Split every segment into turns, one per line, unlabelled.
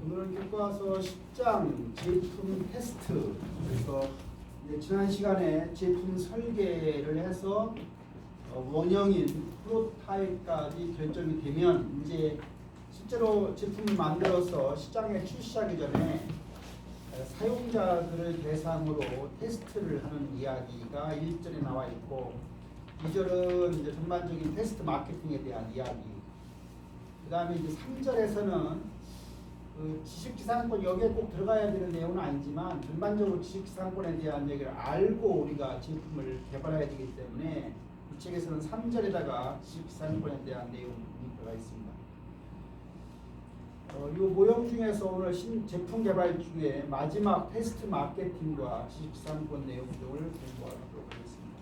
오늘은 교과서 10장 제품 테스트. 그래서 이제 지난 시간에 제품 설계를 해서 원형인 프로타입까지 결정이 되면 이제 실제로 제품을 만들어서 시장에 출시하기 전에 사용자들을 대상으로 테스트를 하는 이야기가 1절에 나와 있고 2절은 이제 전반적인 테스트 마케팅에 대한 이야기. 그 다음에 이제 3절에서는 그 지식지상권 여기에 꼭 들어가야 되는 내용은 아니지만 전반적으로 지식지상권에 대한 얘기를 알고 우리가 제품을 개발해야 되기 때문에 이 책에서는 3절에다가 지식지상권에 대한 내용이 들어가 있습니다. 이 모형 중에서 오늘 제품 개발 중에 마지막 테스트 마케팅과 지식지상권 내용 등을 공부하도록 하겠습니다.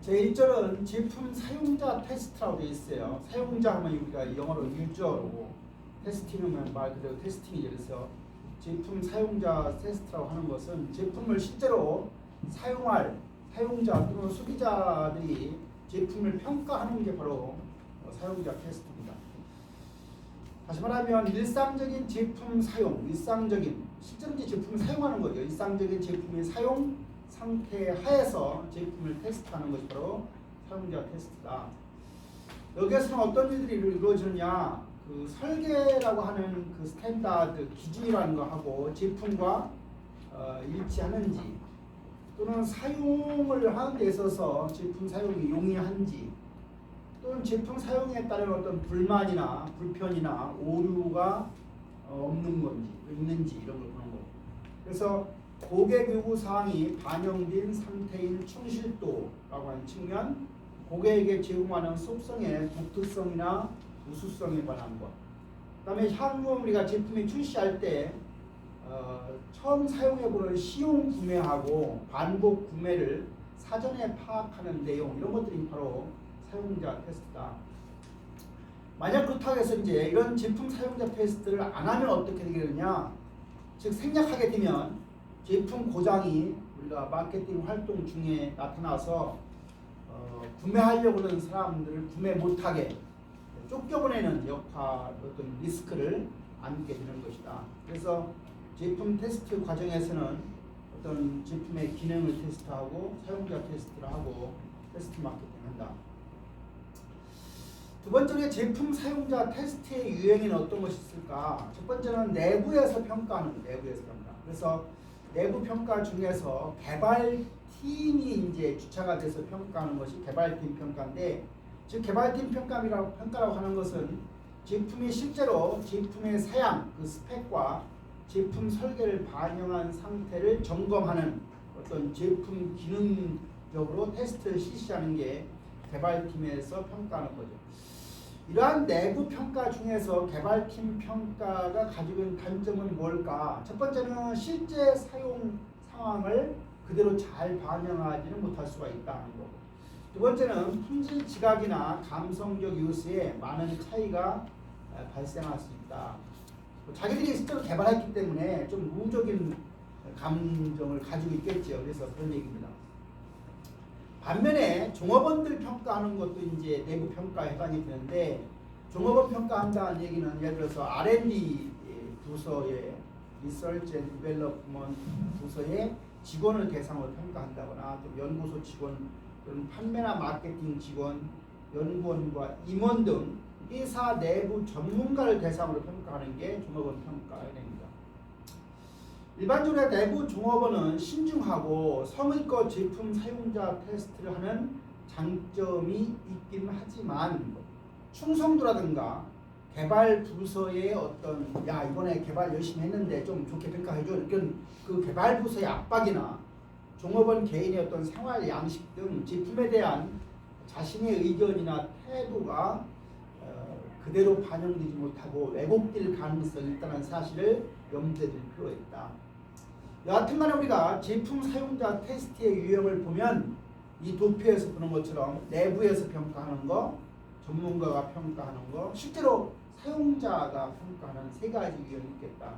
제1절은 제품 사용자 테스트라고 되어 있어요. 사용자 하면 우리가 영어로 유저로 테스팅은 말 그대로 테스팅이죠. 그래서 제품 사용자 테스트라고 하는 것은 제품을 실제로 사용할 사용자 또는 소비자들이 제품을 평가하는 게 바로 사용자 테스트입니다. 다시 말하면 일상적인 제품 사용, 일상적인 실제로 이제 제품을 사용하는 거죠. 일상적인 제품의 사용 상태 하에서 제품을 테스트하는 것이 바로 사용자 테스트다. 여기에서는 어떤 일들이 이루어지느냐? 그 설계라고 하는 그 스탠다드 기준이라는 거 하고 제품과 일치하는지 또는 사용을 하는 데 있어서 제품 사용이 용이한지 또는 제품 사용에 따른 어떤 불만이나 불편이나 오류가 없는 건지 있는지 이런 걸 보는 거고. 그래서 고객 요구 사항이 반영된 상태인 충실도라고 하는 측면, 고객에게 제공하는 속성의 독특성이나 우수성에 관한 것. 그다음에 향후 우리가 제품이 출시할 때 처음 사용해보는 시용 구매하고 반복 구매를 사전에 파악하는 내용 이런 것들이 바로 사용자 테스트다. 만약 그렇다고 해서 이제 이런 제품 사용자 테스트를 안 하면 어떻게 되겠느냐? 즉 생략하게 되면 제품 고장이 우리가 마케팅 활동 중에 나타나서 구매하려고 하는 사람들을 구매 못하게 쫓겨보내는 역할, 어떤 리스크를 안게 되는 것이다. 그래서 제품 테스트 과정에서는 어떤 제품의 기능을 테스트하고 사용자 테스트를 하고 테스트 마케팅한다. 두 번째로 제품 사용자 테스트의 유형에는 어떤 것이 있을까? 첫 번째는 내부에서 평가하는 것, 내부에서 평가. 그래서 내부 평가 중에서 개발팀이 이제 주체가 돼서 평가하는 것이 개발팀 평가인데, 즉 개발팀 평가라고 하는 것은 제품이 실제로 제품의 사양, 그 스펙과 제품 설계를 반영한 상태를 점검하는 어떤 제품 기능적으로 테스트를 실시하는 게 개발팀에서 평가하는 거죠. 이러한 내부 평가 중에서 개발팀 평가가 가지고 있는 단점은 뭘까? 첫 번째는 실제 사용 상황을 그대로 잘 반영하지는 못할 수가 있다는 거고, 두 번째는 품질 지각이나 감성적 요소에 많은 차이가 발생할 수 있다. 자기들이 실제로 개발했기 때문에 좀 우호적인 감정을 가지고 있겠죠. 그래서 그런 얘기입니다. 반면에 종업원들 평가하는 것도 이제 내부 평가에 해당이 되는데, 종업원 평가한다는 얘기는 예를 들어서 R&D 부서의 Research and Development 부서의 직원을 대상으로 평가한다거나 또 연구소 직원 또는 판매나 마케팅 직원, 연구원과 임원 등 회사 내부 전문가를 대상으로 평가하는 게 종업원 평가에 됩니다. 일반적으로 내부 종업원은 신중하고 성의껏 제품 사용자 테스트를 하는 장점이 있긴 하지만 충성도라든가 개발 부서의 어떤 이번에 개발 열심히 했는데 좀 좋게 평가해줘 이런 그 개발 부서의 압박이나 종업원 개인의 어떤 생활 양식 등 제품에 대한 자신의 의견이나 태도가 그대로 반영되지 못하고 왜곡될 가능성이 있다는 사실을 염두에 둘 필요가 있다. 여하튼 간에 우리가 제품 사용자 테스트의 유형을 보면 이 도표에서 보는 것처럼 내부에서 평가하는 거, 전문가가 평가하는 거, 실제로 사용자가 평가하는 세 가지 유형이 있겠다.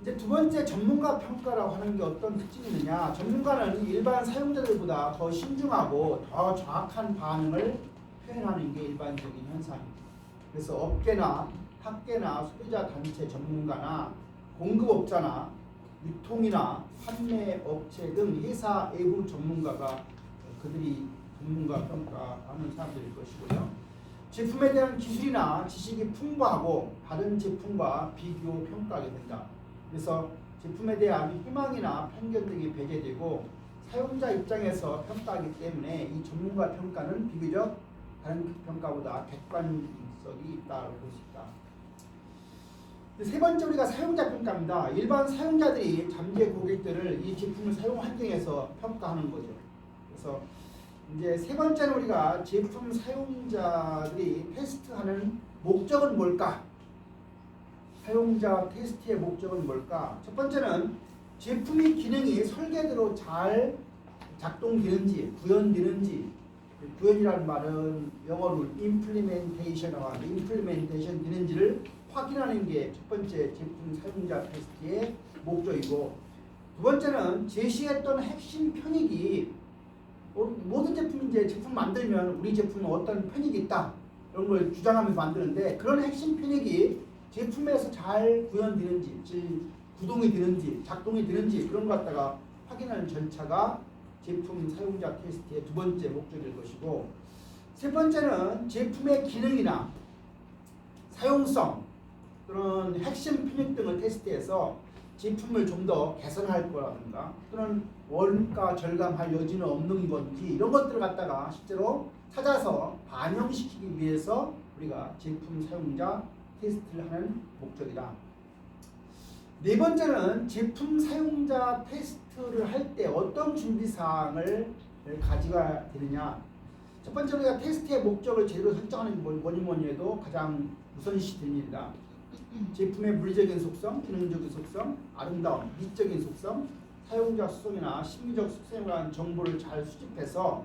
이제 두 번째 전문가 평가라고 하는 게 어떤 특징이 있느냐? 전문가는 일반 사용자들보다 더 신중하고 더 정확한 반응을 표현하는 게 일반적인 현상입니다. 그래서 업계나 학계나 소비자 단체 전문가나 공급업자나 유통이나 판매 업체 등 회사 외부 전문가가 그들이 전문가 평가하는 사람들일 것이고요. 제품에 대한 기술이나 지식이 풍부하고 다른 제품과 비교 평가하게 된다. 그래서 제품에 대한 희망이나 편견 등이 배제되고 사용자 입장에서 평가하기 때문에 이 전문가 평가는 비교적 다른 평가보다 객관성이 있다고 볼 수 있다. 세 번째 우리가 사용자 평가입니다. 일반 사용자들이 잠재 고객들을 이 제품을 사용 환경에서 평가하는 거죠. 그래서 이제 세 번째는 우리가 제품 사용자들이 테스트하는 목적은 뭘까? 사용자 테스트의 목적은 뭘까? 첫 번째는 제품의 기능이 설계대로 잘 작동되는지, 구현되는지, 구현이라는 말은 영어로 implementation이라고 하는데 implementation 되는지를 확인하는 게 첫 번째 제품 사용자 테스트의 목적이고, 두 번째는 제시했던 핵심 편익이 모든 제품 이제 제품 만들면 우리 제품은 어떤 편익이 있다 이런 걸 주장하면서 만드는데 그런 핵심 편익이 제품에서 잘 구현되는지, 구동이 되는지, 작동이 되는지 그런 것 갖다가 확인하는 절차가 제품 사용자 테스트의 두 번째 목적일 것이고, 세 번째는 제품의 기능이나 사용성 또는 핵심 편익 등을 테스트해서 제품을 좀 더 개선할 거라든가 또는 원가 절감할 여지는 없는 건지 이런 것들을 갖다가 실제로 찾아서 반영시키기 위해서 우리가 제품 사용자 테스트를 하는 목적이다. 네 번째는 제품 사용자 테스트를 할 때 어떤 준비사항을 가져야 되느냐. 첫 번째로 우리가 테스트의 목적을 제대로 설정하는 게 뭐니 해도 가장 우선시 됩니다. 제품의 물리적인 속성, 기능적인 속성, 아름다움, 미적인 속성, 사용자 수성이나 심리적 속성에 관한 정보를 잘 수집해서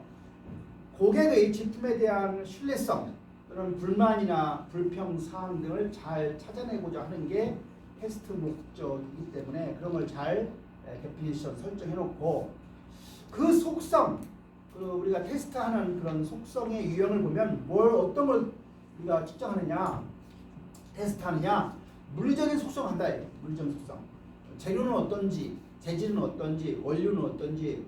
고객의 제품에 대한 신뢰성 또는 불만이나 불평 사항 등을 잘 찾아내고자 하는 게 테스트 목적이기 때문에 그런 걸 잘 데피니션 설정해 놓고, 그 속성, 우리가 테스트하는 그런 속성의 유형을 보면 어떤 걸 우리가 측정하느냐, 테스트하느냐, 물리적인 속성 한다. 물리적인 속성. 재료는 어떤지, 재질은 어떤지, 원료는 어떤지,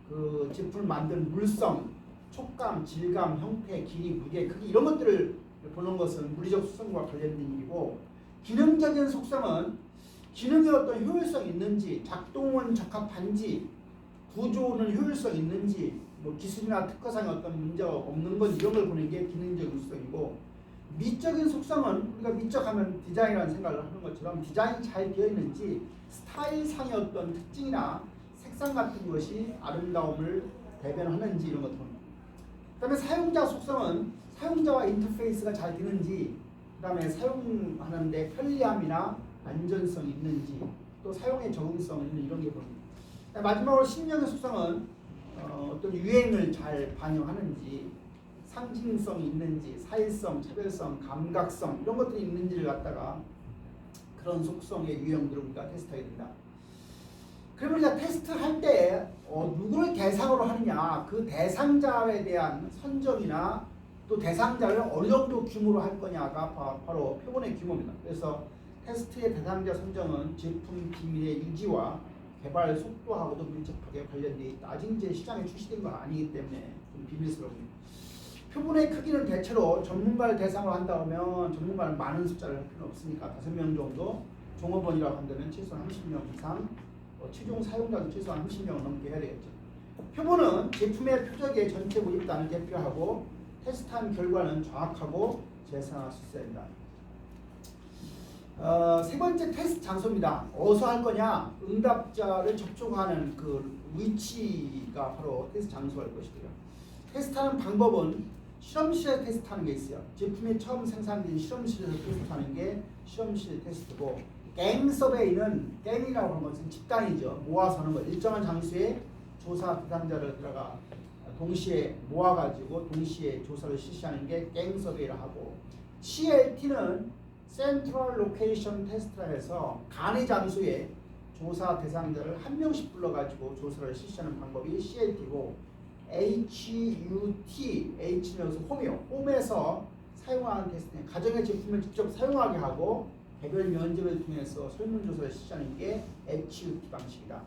그 제품을 만든 물성, 촉감, 질감, 형태, 길이, 무게, 크기 이런 것들을 보는 것은 물리적 속성과 관련된 일이고, 기능적인 속성은 기능에 어떤 효율성이 있는지, 작동은 적합한지, 구조는 효율성이 있는지, 뭐 기술이나 특허상에 어떤 문제가 없는 건지 이런 걸 보는 게 기능적인 속성이고, 미적인 속성은 우리가 미적하면 디자인이라는 생각을 하는 것처럼 디자인이 잘 되어 있는지, 스타일상의 어떤 특징이나 색상 같은 것이 아름다움을 대변하는지 이런 것들. 그 다음에 사용자 속성은 사용자와 인터페이스가 잘 되는지, 그 다음에 사용하는데 편리함이나 안전성이 있는지, 또 사용에 적응성 있는 이런 게 보입니다. 마지막으로 심리적인 속성은 어떤 유행을 잘 반영하는지, 상징성이 있는지, 사회성, 차별성, 감각성 이런 것들이 있는지를 갖다가 그런 속성의 유형들을 우리가 테스트하게 된다. 그러면 우리가 테스트할 때 누구를 대상으로 하느냐, 그 대상자에 대한 선정이나 또 대상자를 어느 정도 규모로 할 거냐가 바로 표본의 규모입니다. 그래서 테스트의 대상자 선정은 제품 비밀의 유지와 개발 속도하고도 밀접하게 관련되어 있다. 아직 이제 시장에 출시된 건 아니기 때문에 좀 비밀스럽습니다. 표본의 크기는 대체로 전문가를 대상으로 한다 면 전문가는 많은 숫자를 할 필요는 없으니까 5명 정도, 종업원이라고 한다면 최소한 30명 이상, 최종 사용자도 최소한 30명을 넘게 해야 되겠죠. 표본은 제품의 표적의 전체 모집단을 대표하고 테스트한 결과는 정확하고 재산할 수 있어야 된다. 세 번째 테스트 장소입니다. 어디서 할 거냐? 응답자를 접촉하는 그 위치가 바로 테스트 장소가 될 것이고요. 테스트하는 방법은 실험실에서 테스트하는 게 있어요. 제품이 처음 생산된 실험실에서 테스트하는 게 실험실 테스트고, 갱 서베이는, 갱이라고 하는 것은 집단이죠. 모아서 하는 거. 일정한 장소에 조사 대상자를 들어가 동시에 모아가지고 동시에 조사를 실시하는 게 갱 서베이라 하고, CLT는 센트럴 로케이션 테스트라 해서 간의 장소에 조사 대상자를 한 명씩 불러가지고 조사를 실시하는 방법이 CLT고, HUT, H는 홈이요. 홈에서 사용하는 테스트는 가정의 제품을 직접 사용하게 하고 개별 면접을 통해서 설문조사를 실시하는 게 HUT 방식이다.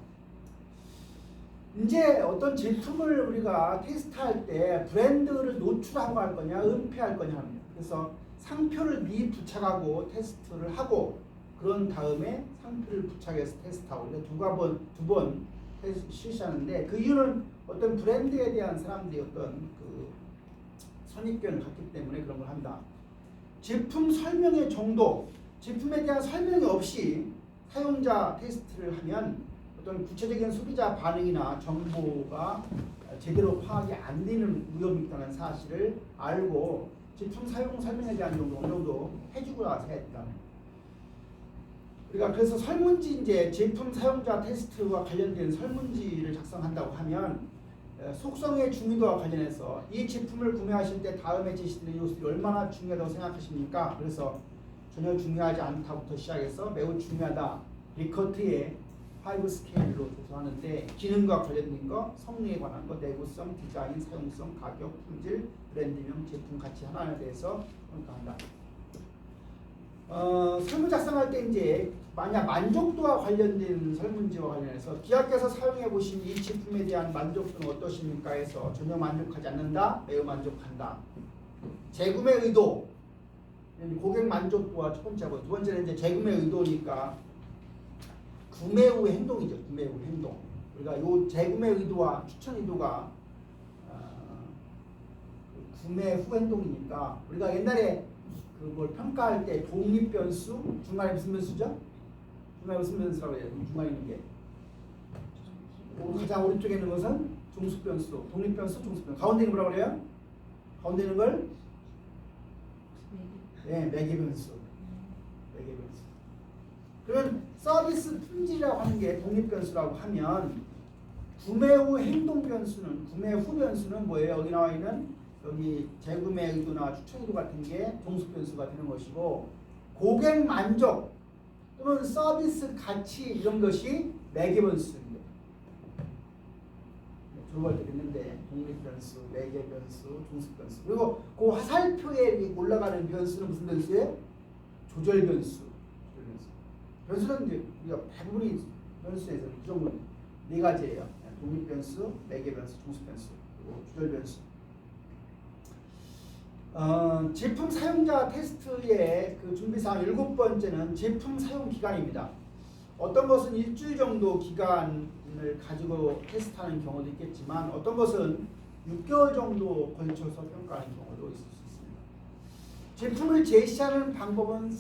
이제 어떤 제품을 우리가 테스트할 때 브랜드를 노출하고 할 거냐 은폐할 거냐 합니다. 그래서 상표를 미리 부착하고 테스트를 하고 그런 다음에 상표를 부착해서 테스트하고 두 번 실시하는데 그 이유는 어떤 브랜드에 대한 사람들이 어떤 그 선입견을 갖기 때문에 그런 걸 합니다. 제품 설명의 정도, 제품에 대한 설명이 없이 사용자 테스트를 하면 어떤 구체적인 소비자 반응이나 정보가 제대로 파악이 안 되는 위험이 있다는 사실을 알고 제품 사용 설명에 대한 정도 어느 정도 해주고 나서 해야 된다. 그러니까 그래서 설문지 이제 제품 사용자 테스트와 관련된 설문지를 작성한다고 하면 속성의 중요도와 관련해서 이 제품을 구매하실 때 다음에 제시되는 요소들이 얼마나 중요하다고 생각하십니까? 그래서 전혀 중요하지 않다부터 시작해서 매우 중요하다. 리커트의 5 스케일로 조사하는데 기능과 관련된 거, 성능에 관한 거, 내구성, 디자인, 사용성, 가격, 품질, 브랜드명, 제품 가치 하나에 대해서 평가한다. 설문 작성할 때 이제 만약 만족도와 관련된 설문지와 관련해서 기업께서 사용해 보신 이 제품에 대한 만족도는 어떠십니까? 해서 전혀 만족하지 않는다, 매우 만족한다. 재구매 의도, 고객 만족도와 첫 번째고 두 번째는 이제 재구매 의도니까 구매 후 행동이죠. 구매 후 행동. 우리가 요 재구매 의도와 추천 의도가 구매 후 행동이니까 우리가 옛날에 그걸 평가할 때 독립 변수 중간에 무슨 변수죠? 중간에 무슨 변수라고 해요? 중간에 있는 게 가장 오른쪽에 있는 것은 종속 변수, 독립 변수, 종속 변수. 가운데 있는 뭐라고 그래요? 가운데 있는 걸 네, 매개 변수. 매개 변수. 그러면 서비스 품질이라고 하는 게 독립 변수라고 하면 구매 후 행동 변수는 구매 후 변수는 뭐예요? 여기 나와 있는 여기 재구매 의도나 추천 의도 같은 게 종속 변수가 되는 것이고 고객 만족 또는 서비스 가치 이런 것이 매개 변수입니다. 졸업할 때 됐는데 독립 변수, 매개 변수, 종속 변수 그리고 그 화살표에 올라가는 변수는 무슨 변수예요? 조절 변수. 변수는 이제 우리가 대부분이 변수에서 이 정도 네 가지예요. 독립 변수, 매개 변수, 종속 변수, 그리고 조절 변수. 제품 사용자 테스트의 그 준비사항 7번째는 제품 사용 기간입니다. 어떤 것은 일주일 정도 기간을 가지고 테스트하는 경우도 있겠지만 어떤 것은 6개월 정도 걸쳐서 평가하는 경우도 있을 수 있습니다. 제품을 제시하는 방법은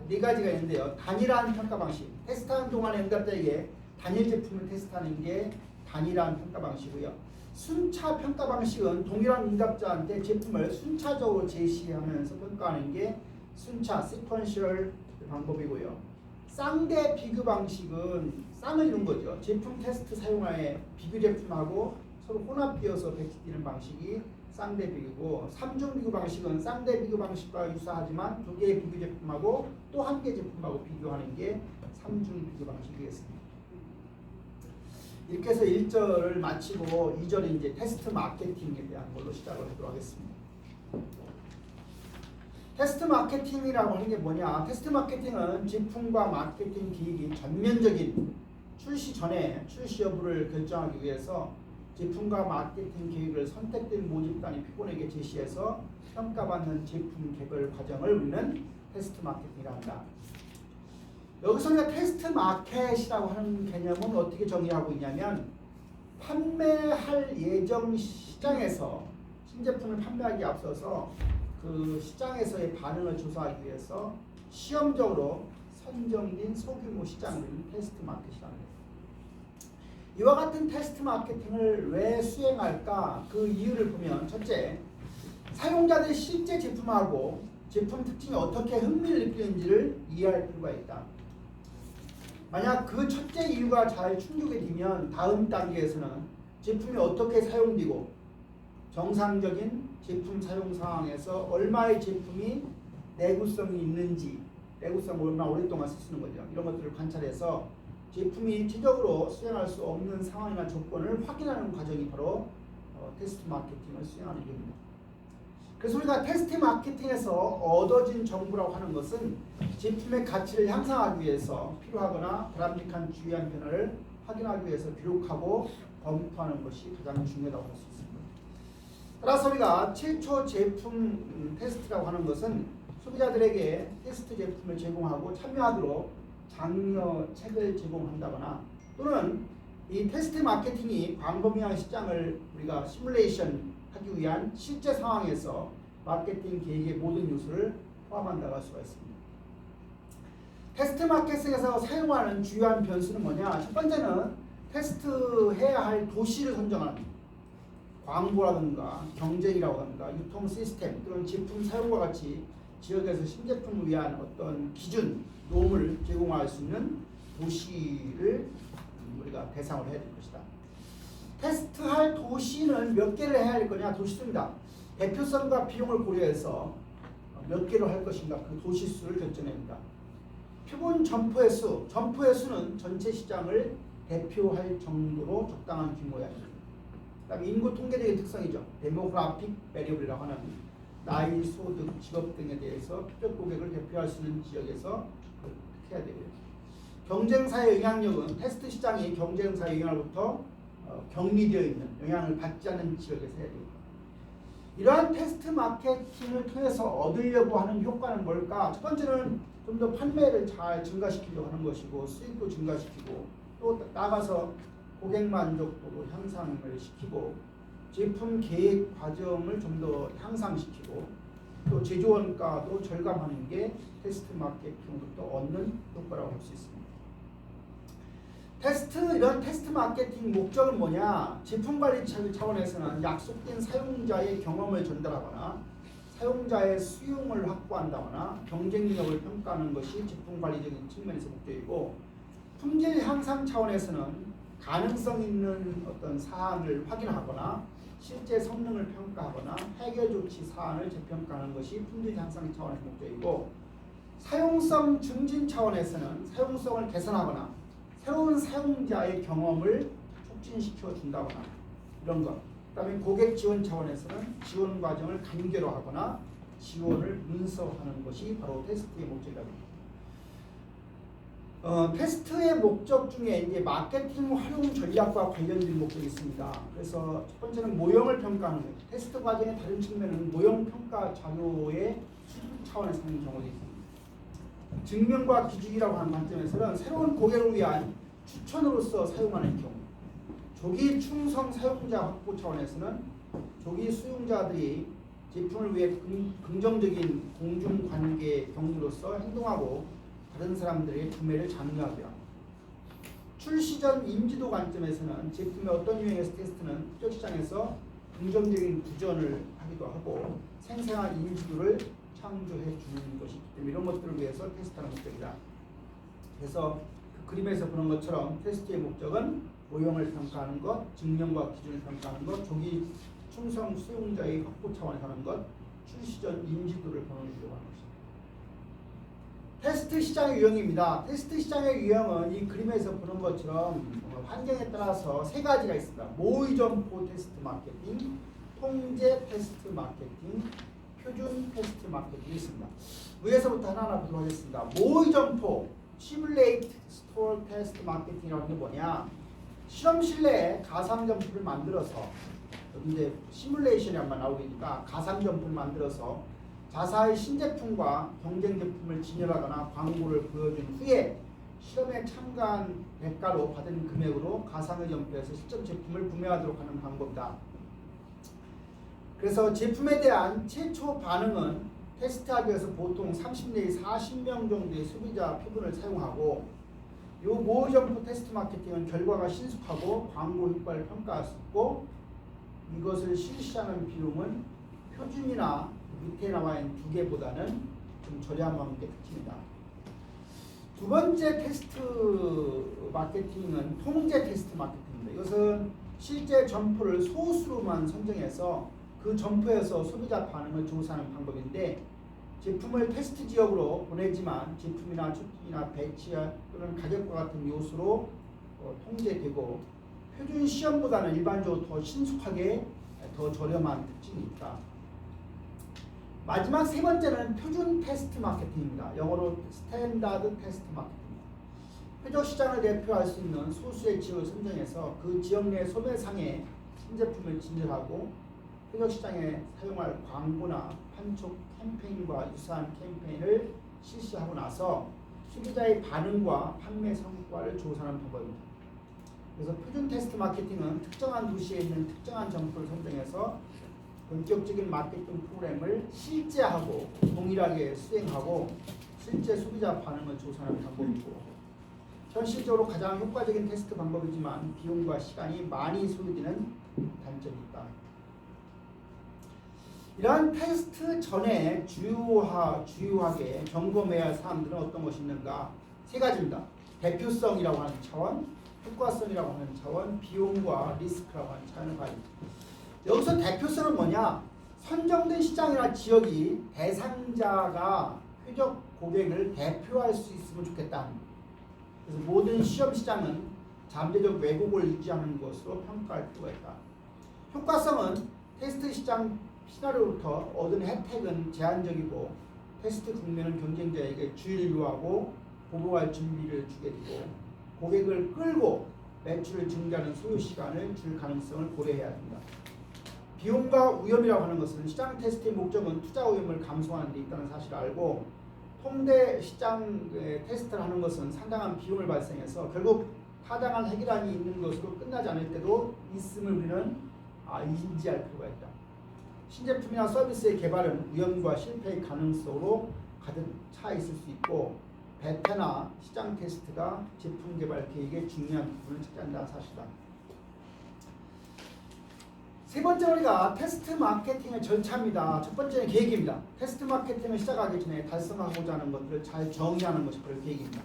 네 가지가 있는데요. 단일한 평가 방식. 테스트하는 동안에 응답자에게 단일 제품을 테스트하는 게 단일한 평가 방식이고요. 순차 평가 방식은 동일한 응답자한테 제품을 순차적으로 제시하면서 평가하는 게 순차 sequential 방법이고요. 쌍대 비교 방식은 쌍을 이룬 거죠. 제품 테스트 사용하에 비교 제품하고 서로 혼합되어서 배치되는 방식이 쌍대 비교고 3중 비교 방식은 쌍대 비교 방식과 유사하지만 두 개의 비교 제품하고 또 한 개 제품하고 비교하는 게 3중 비교 방식이겠습니다. 이렇게 해서 1절을 마치고 2절은 이제 테스트 마케팅에 대한 걸로 시작을 하도록 하겠습니다. 테스트 마케팅이라고 하는 게 뭐냐? 테스트 마케팅은 제품과 마케팅 기획이 전면적인 출시 전에 출시 여부를 결정하기 위해서 제품과 마케팅 계획을 선택된 모집단이 피곤에게 제시해서 평가받는 제품 개발 과정을 우리는 테스트 마케팅이라고 한다. 여기서 우리가 테스트 마켓이라고 하는 개념은 어떻게 정의하고 있냐면 판매할 예정 시장에서 신제품을 판매하기에 앞서서 그 시장에서의 반응을 조사하기 위해서 시험적으로 선정된 소규모 시장을 테스트 마켓이라는 거예요. 이와 같은 테스트 마케팅을 왜 수행할까? 그 이유를 보면 첫째, 사용자들이 실제 제품하고 제품 특징이 어떻게 흥미를 느끼는지를 이해할 필요가 있다. 만약 그 첫째 이유가 잘 충족이 되면 다음 단계에서는 제품이 어떻게 사용되고 정상적인 제품 사용 상황에서 얼마의 제품이 내구성이 있는지 내구성을 얼마나 오랫동안 쓸 수 있는 거죠. 이런 것들을 관찰해서 제품이 최적으로 수행할 수 없는 상황이나 조건을 확인하는 과정이 바로 테스트 마케팅을 수행하는 일입니다. 그래서 우리가 테스트 마케팅에서 얻어진 정보라고 하는 것은 제품의 가치를 향상하기 위해서 필요하거나 바람직한 주의한 변화를 확인하기 위해서 기록하고 검토하는 것이 가장 중요하다고 할 수 있습니다. 따라서 우리가 최초 제품 테스트라고 하는 것은 소비자들에게 테스트 제품을 제공하고 참여하도록 장려책을 제공한다거나 또는 이 테스트 마케팅이 광범위한 시장을 우리가 시뮬레이션 하기 위한 실제 상황에서 마케팅 계획의 모든 요소를 포함한다고 할 수가 있습니다. 테스트 마케팅에서 사용하는 주요한 변수는 뭐냐? 첫 번째는 테스트해야 할 도시를 선정하는 겁니다. 광고라든가 경쟁이라든가 유통 시스템 또는 제품 사용과 같이 지역에서 신제품을 위한 어떤 기준, 놈을 제공할 수 있는 도시를 우리가 대상으로 해야 될 것이다. 테스트할 도시는 몇 개를 해야 할 거냐? 도시수입니다. 대표성과 비용을 고려해서 몇 개로 할 것인가 그 도시 수를 결정합니다. 표본 점포의 수, 점포의 수는 전체 시장을 대표할 정도로 적당한 규모여야 합니다. 그다음에 인구 통계적인 특성이죠. 데모그래픽 베리어블이라고 하는 나이, 소득, 직업 등에 대해서 표적 고객을 대표할 수 있는 지역에서 해야 되고요. 경쟁사의 영향력은 테스트 시장이 경쟁사의 영향으로부터 격리되어 있는 영향을 받지 않는 지역에서 해야 됩니다. 이러한 테스트 마케팅을 통해서 얻으려고 하는 효과는 뭘까? 첫 번째는 좀 더 판매를 잘 증가시키려고 하는 것이고 수익도 증가시키고 또 나가서 고객 만족도도 향상을 시키고 제품 계획 과정을 좀 더 향상시키고 또 제조 원가도 절감하는 게 테스트 마케팅으로부터 얻는 효과라고 할 수 있습니다. 이런 테스트 마케팅 목적은 뭐냐? 제품 관리 차원에서는 약속된 사용자의 경험을 전달하거나 사용자의 수용을 확보한다거나 경쟁력을 평가하는 것이 제품 관리적인 측면에서 목적이고 품질 향상 차원에서는 가능성 있는 어떤 사안을 확인하거나 실제 성능을 평가하거나 해결 조치 사안을 재평가하는 것이 품질 향상 차원에서 목적이고 사용성 증진 차원에서는 사용성을 개선하거나 새로운 사용자의 경험을 촉진시켜 준다거나 이런 것. 그다음에 고객 지원 차원에서는 지원 과정을 간결화하거나 지원을 문서화하는 것이 바로 테스트의 목적이라고 합니다. 테스트의 목적 중에 이제 마케팅 활용 전략과 관련된 목적이 있습니다. 그래서 첫 번째는 모형을 평가하는 거예요. 테스트 과정의 다른 측면은 모형 평가 자료의 수준 차원에서 하는 경우도 있습니다. 증명과 기준이라고 하는 관점에서는 새로운 고객을 위한 추천으로서 사용하는 경우, 조기 충성 사용자 확보 차원에서는 조기 수용자들이 제품을 위해 긍정적인 공중관계 경로로서 행동하고 다른 사람들의 구매를 장려하게 합니다. 출시 전 인지도 관점에서는 제품의 어떤 유형에서 테스트는 투자 시장에서 긍정적인 부전을 하기도 하고 생생한 인지도를 창조해 주는 것이기 때문에 이런 것들을 위해서 테스트하는 목적이다. 그래서 그 그림에서 보는 것처럼 테스트의 목적은 모형을 평가하는 것, 증명과 기준을 평가하는 것, 조기 충성 수용자의 확보 차원에서 하는 것, 출시 전 인지도를 보여주려고 하는 것입니다. 테스트 시장의 유형입니다. 테스트 시장의 유형은 이 그림에서 보는 것처럼 환경에 따라서 세 가지가 있습니다. 모의 점포 테스트 마케팅, 통제 테스트 마케팅, 표준 테스트 마케팅이 있습니다. 위에서부터 하나하나 보도록 하겠습니다. 모의 점포, 시뮬레이트 스토어 테스트 마케팅이라는 게 뭐냐? 실험실 내에 가상 점포를 만들어서 여기 이제 시뮬레이션이 한번 나오니까 가상 점포를 만들어서 자사의 신제품과 경쟁 제품을 진열하거나 광고를 보여준 후에 실험에 참가한 대가로 받은 금액으로 가상의 점포에서 실전 제품을 구매하도록 하는 방법이다. 그래서 제품에 대한 최초 반응은 테스트하기 위해서 보통 30 내지 40명 정도의 소비자 표본을 사용하고 이 모의 점포 테스트 마케팅은 결과가 신속하고 광고 효과를 평가할 수 있고 이것을 실시하는 비용은 표준이나 밑에 나와 있는 두 개보다는 좀 저렴한 게 특징이다. 두 번째 테스트 마케팅은 통제 테스트 마케팅입니다. 이것은 실제 점포를 소수로만 선정해서 그 점포에서 소비자 반응을 조사하는 방법인데 제품을 테스트 지역으로 보내지만 제품이나 촉진이나 배치 또는 가격과 같은 요소로 통제되고 표준 시험보다는 일반적으로 더 신속하게 더 저렴한 특징이 있다. 마지막 세 번째는 표준 테스트 마케팅입니다. 영어로 스탠다드 테스트 마케팅. 표적 시장을 대표할 수 있는 소수의 지역을 선정해서 그 지역 내 소매상에 신제품을 진열하고 표적 시장에 사용할 광고나 판촉 캠페인과 유사한 캠페인을 실시하고 나서 소비자의 반응과 판매 성과를 조사하는 방법입니다. 그래서 표준 테스트 마케팅은 특정한 도시에 있는 특정한 점포를 선정해서 본격적인 마케팅 프로그램을 실제하고 동일하게 수행하고 실제 소비자 반응을 조사하는 방법이고, 현실적으로 가장 효과적인 테스트 방법이지만 비용과 시간이 많이 소요되는 단점이 있다. 이러한 테스트 전에 주요하게 점검해야 할 사항들은 어떤 것이 있는가? 세 가지입니다. 대표성이라고 하는 차원, 효과성이라고 하는 차원, 비용과 리스크라고 하는 차원을 봐야 됩니다. 여기서 대표성은 뭐냐? 선정된 시장이나 지역이 대상자가 표적 고객을 대표할 수 있으면 좋겠다. 그래서 모든 시험 시장은 잠재적 왜곡을 유지하는 것으로 평가할 필요가 있다. 효과성은 테스트 시장 시나리오부터 얻은 혜택은 제한적이고 테스트 국면은 경쟁자에게 주의를 요하고 보복할 준비를 주게 되고 고객을 끌고 매출을 증가하는 소요 시간을 줄 가능성을 고려해야 합니다. 비용과 위험이라고 하는 것은 시장 테스트의 목적은 투자 위험을 감소하는 데 있다는 사실을 알고 통대 시장 테스트를 하는 것은 상당한 비용을 발생해서 결국 타당한 해결안이 있는 것으로 끝나지 않을 때도 있음을 우리는 인지할 필요가 있다. 신제품이나 서비스의 개발은 위험과 실패의 가능성으로 가득 차 있을 수 있고 베타나 시장 테스트가 제품 개발 계획의 중요한 부분을 차지한다는 사실이다. 세 번째 우리가 테스트 마케팅의 절차입니다. 첫 번째는 계획입니다. 테스트 마케팅을 시작하기 전에 달성하고자 하는 것들을 잘 정의하는 것이 바로 계획입니다.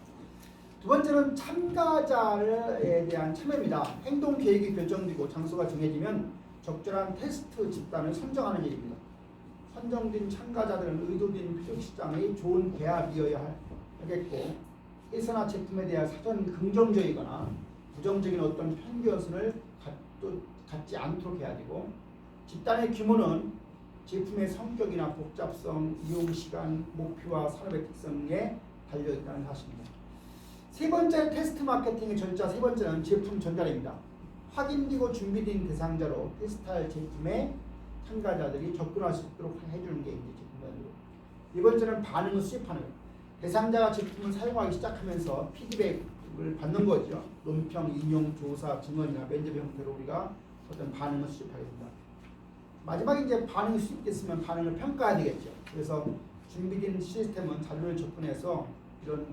두 번째는 참가자에 대한 참여입니다. 행동 계획이 결정되고 장소가 정해지면 적절한 테스트 집단을 선정하는 일입니다. 선정된 참가자들은 의도된 표적 시장의 좋은 배합이어야 하겠고 회사나 제품에 대한 사전 긍정적이거나 부정적인 어떤 편견을 갖지 않도록 해야 되고 집단의 규모는 제품의 성격이나 복잡성, 이용시간, 목표와 산업의 특성에 달려있다는 사실입니다. 세 번째 테스트 마케팅의 절차 세 번째는 제품 전달입니다. 확인되고 준비된 대상자로 테스트할 제품에 참가자들이 접근할 수 있도록 해주는 게 이제 제품 전달이고, 네 번째는 반응을 수집하는 거예요. 대상자가 제품을 사용하기 시작하면서 피드백을 받는 거죠. 논평, 인용, 조사, 증언이나 면접 형태로 우리가 어떤 반응을 수집하게 됩니다. 마지막에 이제 반응이 수집됐으면 반응을 평가해야 되겠죠. 그래서 준비된 시스템은 자료를 접근해서 이런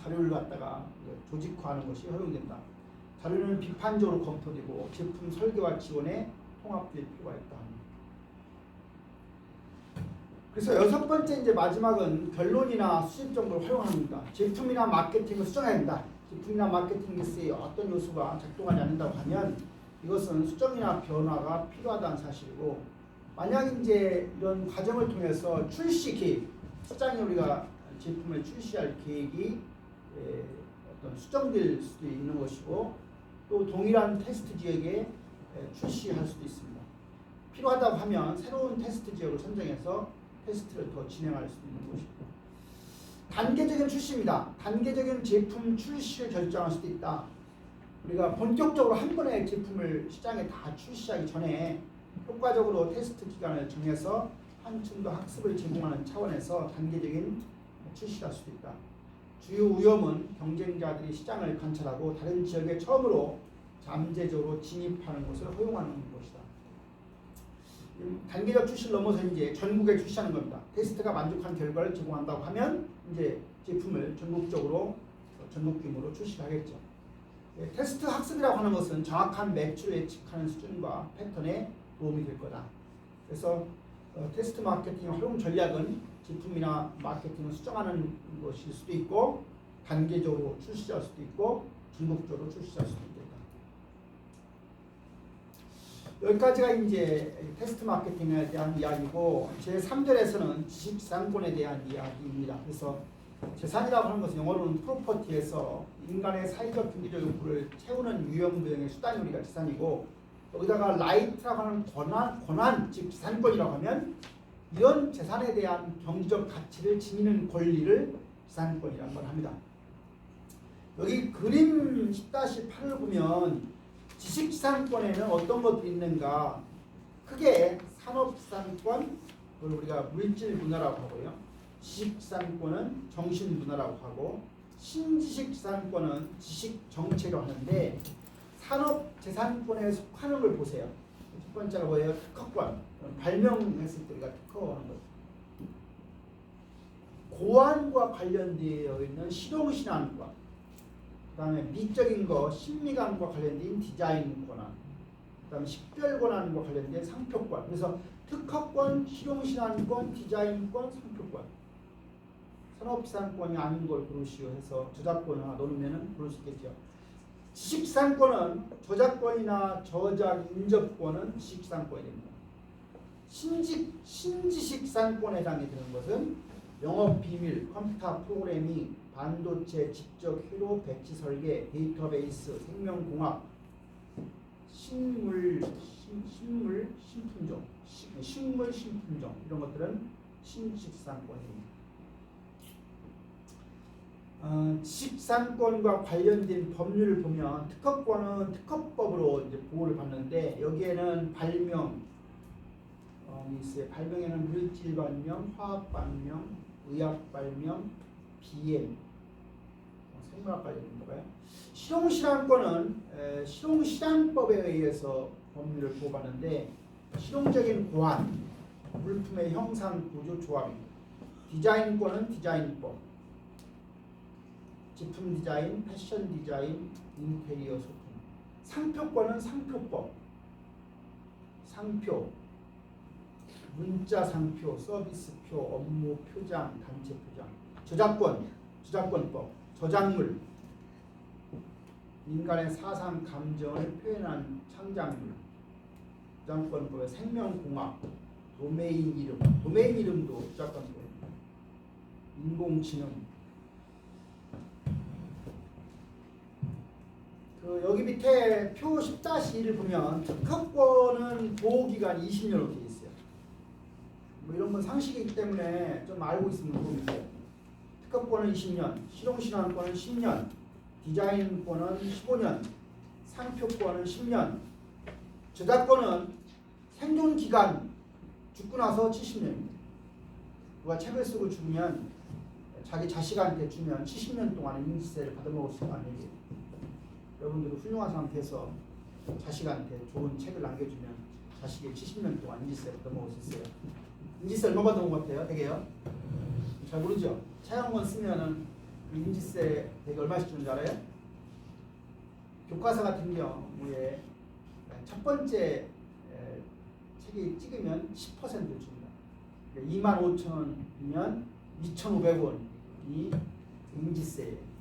자료를 갖다가 조직화하는 것이 허용된다. 자료는 비판적으로 검토되고 제품 설계와 지원에 통합될 필요가 있다. 그래서 여섯 번째 이제 마지막은 결론이나 수집 정보를 활용합니다. 제품이나 마케팅을 수정해야 된다. 제품이나 마케팅 미스에 어떤 요소가 작동하지 않는다고 하면 이것은 수정이나 변화가 필요하다는 사실이고, 만약 이제 이런 과정을 통해서 출시 계획, 시장에 우리가 제품을 출시할 계획이 어떤 수정될 수도 있는 것이고 또 동일한 테스트 지역에 출시할 수도 있습니다. 필요하다고 하면 새로운 테스트 지역을 선정해서 테스트를 더 진행할 수 있는 것이고, 단계적인 출시입니다. 단계적인 제품 출시를 결정할 수도 있다. 우리가 본격적으로 한 번에 제품을 시장에 다 출시하기 전에 효과적으로 테스트 기간을 정해서 한층 더 학습을 제공하는 차원에서 단계적인 출시를 할 수도 있다. 주요 위험은 경쟁자들이 시장을 관찰하고 다른 지역에 처음으로 잠재적으로 진입하는 것을 허용하는 것이다. 단계적 출시를 넘어서 이제 전국에 출시하는 겁니다. 테스트가 만족한 결과를 제공한다고 하면 이제 제품을 전국적으로 전국 규모로 출시하겠죠. 테스트 학습이라고 하는 것은 정확한 매출을 예측하는 수준과 패턴에 도움이 될 거다. 그래서 테스트 마케팅 활용 전략은 제품이나 마케팅을 수정하는 것일 수도 있고 단계적으로 출시할 수도 있고 전국적으로 출시할 수도 있겠다. 여기까지가 이제 테스트 마케팅에 대한 이야기고, 제3절에서는 지식상권에 대한 이야기입니다. 그래서 재산이라고 하는 것은 영어로는 프로퍼티에서 인간의 사회적 경제적 욕구를 채우는 유형부형의 수단이 우리가 재산이고, 여기다가 라이트라고 하는 권한 즉 재산권이라고 하면 이런 재산에 대한 경제적 가치를 지니는 권리를 지상권이라는 걸 합니다. 여기 그림 10-8을 보면 지식지상권에는 어떤 것들이 있는가? 크게 산업지상권, 그걸 우리가 물질문화라고 하고요. 지식지상권은 정신문화라고 하고, 신지식지상권은 지식정체라고 하는데, 산업재산권에 속하는 걸 보세요. 첫 번째가 뭐예요? 특허권. 발명했을 때 우리가 특허하는 거죠. 고안과 관련되어 있는 실용신안권, 그 다음에 미적인 거, 심미관과 관련된 디자인 권한, 그 다음에 식별 권한과 관련된 상표권. 그래서 특허권, 실용신안권, 디자인권, 상표권. 산업지상권이 아닌 걸 고르시오 해서 저작권 하나 넣으면 고를 수 있겠죠. 지식지상권은 저작권이나 저작 인접권은 지식지상권이 됩니다. 신지식지상권에 해당이 되는 것은 영업비밀, 컴퓨터 프로그래밍, 반도체, 직접 회로, 배치 설계, 데이터베이스, 생명공학, 식물 신품종 이런 것들은 신지식지상권입니다. 지식지상권과 관련된 법률을 보면 특허권은 특허법으로 이제 보호를 받는데 여기에는 발명 있어요. 발명에는 물질 발명, 화학 발명, 의학 발명, 비행, 생물학 관련된 거예요. 실용실험권은 실용실험법에 의해서 법률을 보호받는데 실용적인 고안, 물품의 형상, 구조, 조합입니다. 디자인권은 디자인법, 제품 디자인, 패션 디자인, 인테리어 소품. 상표권은 상표법, 상표, 문자 상표, 서비스표, 업무 표장, 단체 표장. 저작권, 저작권법, 저작물, 인간의 사상, 감정을 표현한 창작물. 저작권법의 생명공학, 도메인 이름, 도메인 이름도 저작권법입니다. 인공지능. 여기 밑에 표 10-1을 보면 특허권은 보호기간이 20년으로 되어 있어요. 뭐 이런 건 상식이기 때문에 좀 알고 있으면 도움이 돼요. 특허권은 20년, 실용신안권은 10년, 디자인권은 15년, 상표권은 10년, 저작권은 생존기간 죽고 나서 70년입니다. 누가 책을 쓰고 죽으면 자기 자식한테 주면 70년 동안 인지세를 받아먹을 수가 아니에요. 여러분들이 훌륭한 상태에서 자식한테 좋은 책을 남겨주면 자식이 70년 동안 인지세를 받아먹을 수 있어요. 인지세 얼마 받아먹은 것 같아요? 되게요? 잘 모르죠? 차양권 쓰면은 그 인지세 되게 얼마씩 주는지 알아요? 교과서 같은 경우에 첫 번째 책이 찍으면 10% 줍니다. 25,000원이면 2,500원이 인지세예요.